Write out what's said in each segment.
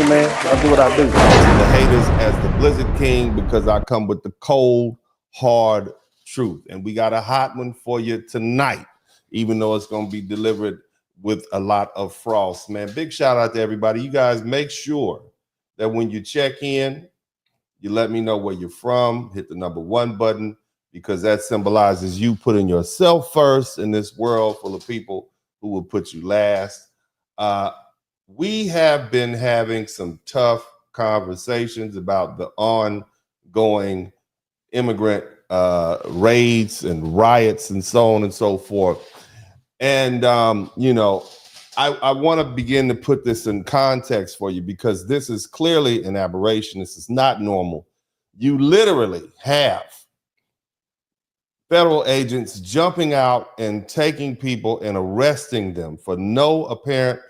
man. I do what I do. The haters as the Blizzard King, because I come with the cold, hard truth. And we got a hot one for you tonight, even though it's going to be delivered with a lot of frost, man. Big shout out to everybody. You guys make sure that when you check in, you let me know where you're from. Hit the #1 button, because that symbolizes you putting yourself first in this world full of people who will put you last. We have been having some tough conversations about the ongoing immigrant raids and riots and so on and so forth. And, you know, I want to begin to put this in context for you, because this is clearly an aberration. This is not normal. You literally have federal agents jumping out and taking people and arresting them for no apparent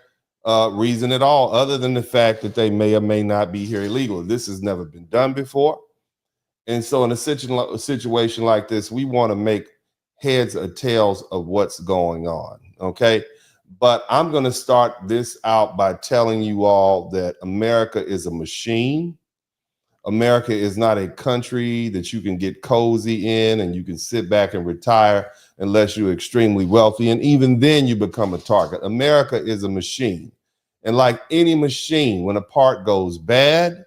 reason at all, other than the fact that they may or may not be here illegally. This has never been done before. And so in a situation like this, we want to make heads or tails of what's going on, okay? But I'm going to start this out by telling you all that America is a machine. America is not a country that you can get cozy in and you can sit back and retire unless you're extremely wealthy. And even then you become a target. America is a machine. And like any machine, when a part goes bad,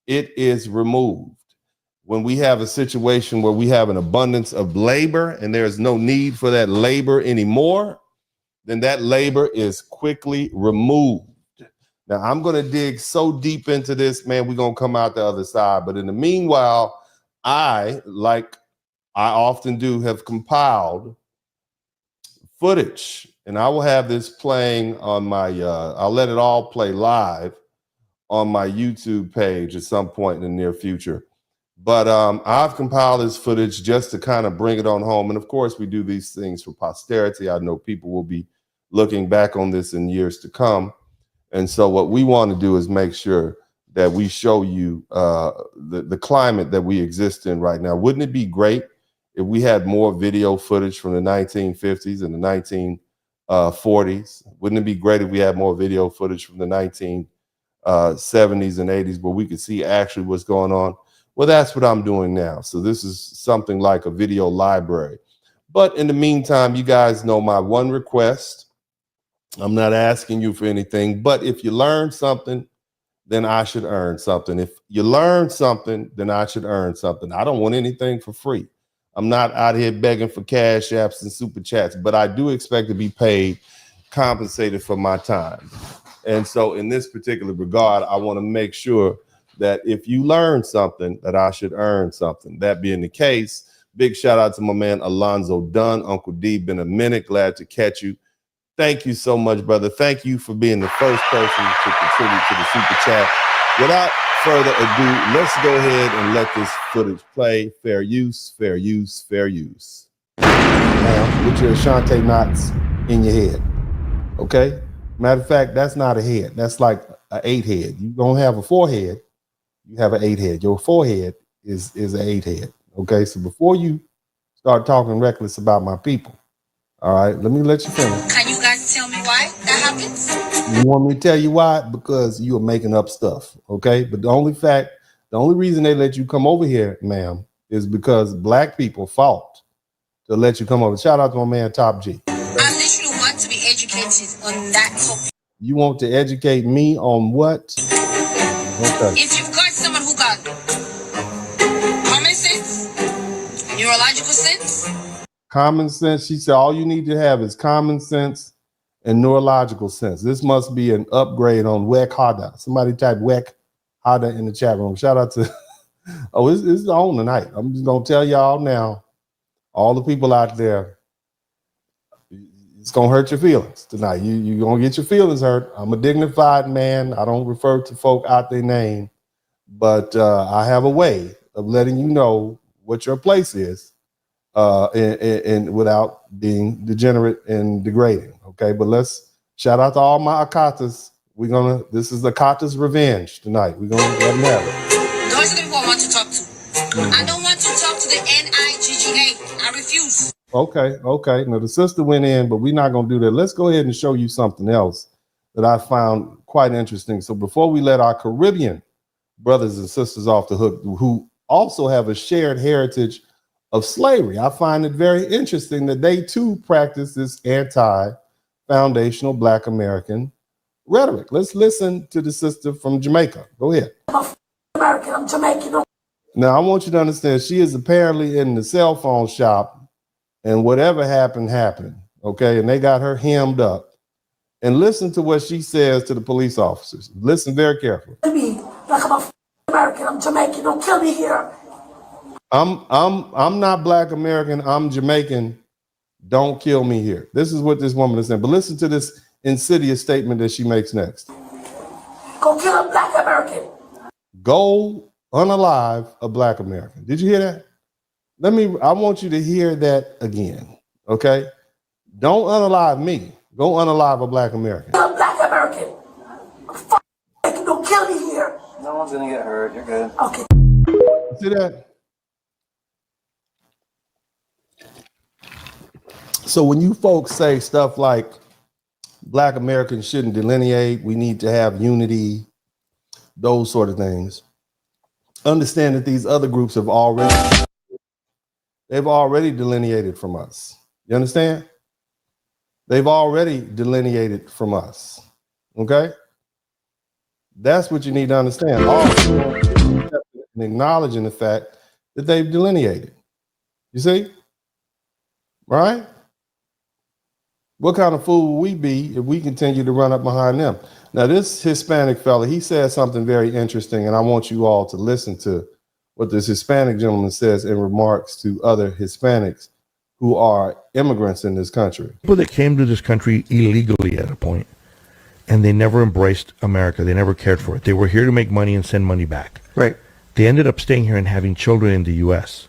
it is removed. When we have a situation where we have an abundance of labor and there's no need for that labor anymore, then that labor is quickly removed. Now, I'm going to dig so deep into this, man, we're going to come out the other side. But in the meanwhile, like I often do, have compiled footage. And I will have this playing on my, I'll let it all play live on my YouTube page at some point in the near future. But I've compiled this footage just to kind of bring it on home. And of course, we do these things for posterity. I know people will be looking back on this in years to come. And so what we want to do is make sure that we show you the climate that we exist in right now. Wouldn't it be great if we had more video footage from the 1950s and the 1940s? Wouldn't it be great if we had more video footage from the 1970s and 80s where we could see actually what's going on? Well, that's what I'm doing now. So this is something like a video library. But in the meantime, you guys know my one request. I'm not asking you for anything, but if you learn something, then I should earn something. If you learn something, then I should earn something. I don't want anything for free. I'm not out here begging for cash apps and super chats, but I do expect to be paid, compensated for my time. And so in this particular regard, I want to make sure that if you learn something, that I should earn something. That being the case, big shout out to my man, Alonzo Dunn. Uncle D, been a minute. Glad to catch you. Thank you so much, brother. Thank you for being the first person to contribute to the super chat. Without further ado, let's go ahead and let this footage play. Fair use, fair use, fair use. Now, put your Ashante knots in your head, okay? Matter of fact, that's not a head. That's like an 8 head. You don't have a 4 head. You have an 8 head. Your forehead is an 8 head, okay? So before you start talking reckless about my people, all right, let you finish. Can you guys tell me why that happens? You want me to tell you why? Because you are making up stuff, okay? But the only reason they let you come over here, ma'am, is because black people fought to let you come over. Shout out to my man, Top G. I literally want to be educated on that topic. You want to educate me on what? Okay. If you've got someone who got common sense, neurological sense. Common sense, she said all you need to have is common sense and neurological sense. This must be an upgrade on WEC Hada. Somebody type WEC Hada in the chat room. Shout out to, oh, it's on tonight. I'm just going to tell y'all now, all the people out there, it's going to hurt your feelings tonight. You're going to get your feelings hurt. I'm a dignified man. I don't refer to folk out their name, but I have a way of letting you know what your place is. And without being degenerate and degrading, okay? But let's shout out to all my Akatas. This is Akata's revenge tonight. We're gonna let them have it. Those are the people I want to talk to. I don't want to talk to the NIGGA. I refuse. Okay. Now the sister went in, but we're not gonna do that. Let's go ahead and show you something else that I found quite interesting. So before we let our Caribbean brothers and sisters off the hook, who also have a shared heritage of slavery, I find it very interesting that they too practice this anti-foundational Black American rhetoric. Let's listen to the sister from Jamaica. Go ahead. American, I'm Jamaican. Now, I want you to understand, she is apparently in the cell phone shop, and whatever happened, happened, okay? And they got her hemmed up. And listen to what she says to the police officers. Listen very carefully. Me, like I'm a American, I'm Jamaican. Don't kill me here. I'm not Black American. I'm Jamaican. Don't kill me here. This is what this woman is saying. But listen to this insidious statement that she makes next. Go kill a Black American. Go unalive a Black American. Did you hear that? I want you to hear that again. Okay? Don't unalive me. Go unalive a Black American. Kill a Black American. Don't kill me here. No one's gonna get hurt. You're good. Okay. See that? So when you folks say stuff like Black Americans shouldn't delineate, we need to have unity, those sort of things, understand that these other groups have already delineated from us. You understand? They've already delineated from us. Okay? That's what you need to understand. And acknowledging the fact that they've delineated. You see? Right? What kind of fool will we be if we continue to run up behind them? Now, this Hispanic fella, he said something very interesting, and I want you all to listen to what this Hispanic gentleman says in remarks to other Hispanics who are immigrants in this country. People that came to this country illegally at a point, and they never embraced America. They never cared for it. They were here to make money and send money back. Right. They ended up staying here and having children in the U.S.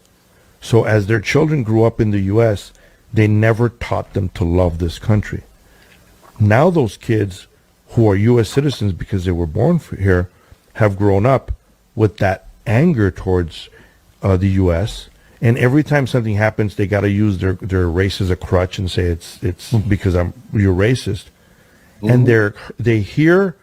So as their children grew up in the U.S., they never taught them to love this country. Now those kids who are U.S. citizens because they were born here have grown up with that anger towards the U.S., and every time something happens, they got to use their race as a crutch and say it's because you're racist. And they hear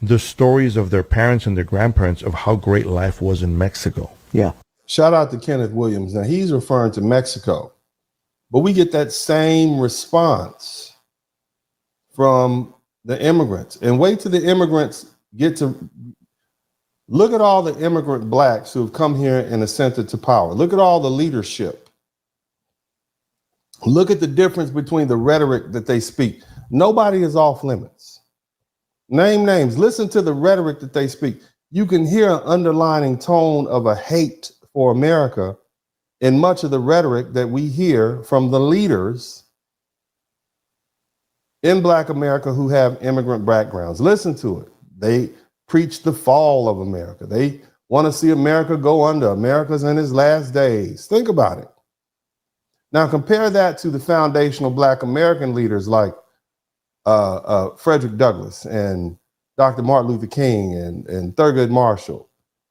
the stories of their parents and their grandparents of how great life was in Mexico. Yeah. Shout out to Kenneth Williams. Now, he's referring to Mexico, but we get that same response from the immigrants. And wait till the immigrants get to look at all the immigrant Blacks who have come here and ascended to power. Look at all the leadership. Look at the difference between the rhetoric that they speak. Nobody is off limits. Name names. Listen to the rhetoric that they speak. You can hear an underlining tone of a hate for America in much of the rhetoric that we hear from the leaders in Black America who have immigrant backgrounds. Listen to it. They preach the fall of America. They want to see America go under. America's in its last days. Think about it. Now compare that to the foundational Black American leaders like Frederick Douglass and Dr. Martin Luther King and Thurgood Marshall.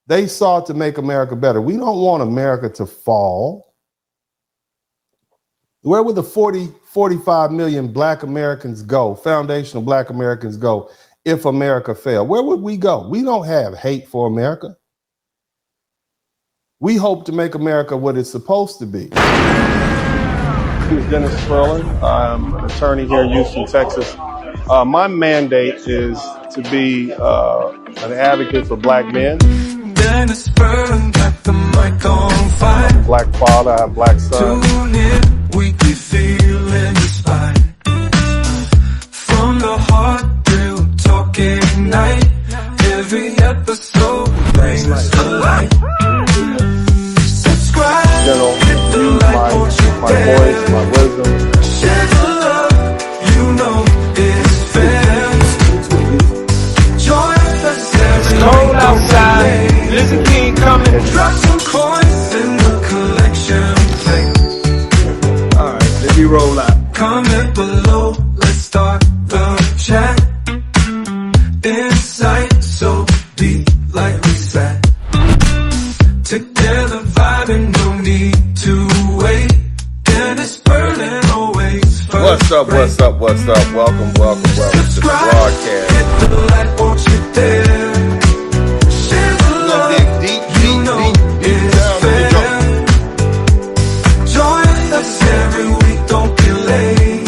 They sought to make America better. We don't want America to fall. Where would the 45 million Black Americans go, foundational Black Americans go, if America failed? Where would we go? We don't have hate for America. We hope to make America what it's supposed to be. My name is Dennis Spurling. I'm an attorney here in Houston, Texas. My mandate is to be an advocate for Black men. Dennis Spurling got the mic on fire. I'm a Black father, I have Black sons. Tune in, weekly feeling inspired. From the heart, real talking night. Every episode brings the light. Subscribe, hit the like, my voice, my wisdom. share the love, you know it's fair. Join us every Cold outside, listen King coming. drop some coins in the collection plate. Alright, let me roll out. Comment below, let's start the chat. Insight so deep like we sat. Together vibing, no need to wait. Dennis Spurling always What's up? What's up? What's up? Welcome to the broadcast. Hit the like, won't you dare? Share the love, Deep it's down in the fair. Join us every week, don't be late.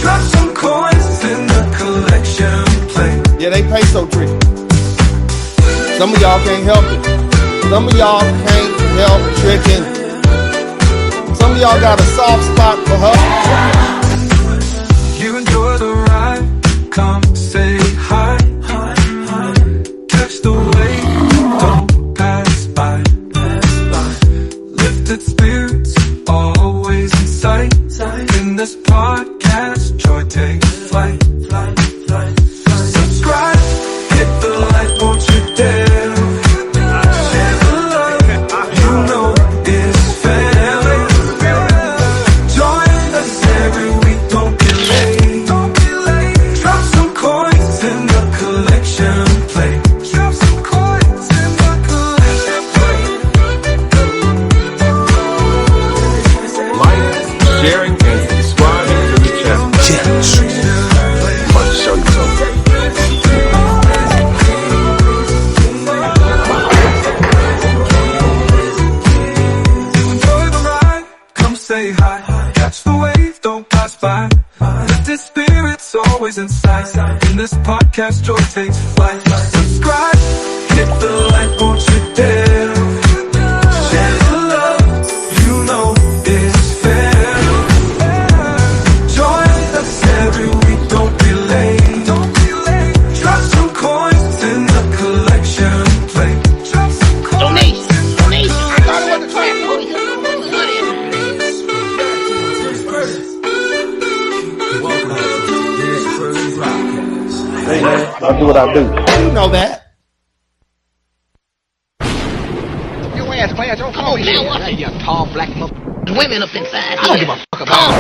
Drop some coins in the collection plate. Yeah, they peso trick. Some of y'all can't help it. Some of y'all can't help tricking. Some of y'all got a soft spot for her. You enjoy the ride, come say hi. Catch the wave, don't pass by. Lifted spirits, always in sight. In this podcast, joy takes flight. Subscribe, hit the like, won't you dare? Share the love, you know it's family. Join us every week, don't be late. Drop some coins in the collection plate. Drop some coins in the collection plate. Like, sharing, and subscribing to the channel. I'm about to show you something. Enjoy the ride, come say hi. Catch the wave, don't pass by. Lifted spirits always in sight. In this podcast, joy takes flight. Subscribe, hit the like, won't you dare? Share the love, you know it's fair. Join us every week, don't be late. Drop some coins in the collection plate. Drop some coins. Donation. I thought it was a trap. Hey man, I do what I do. You know that. Your ass, class, don't come over here. You tall black mother. Women up inside. I don't give a fuck about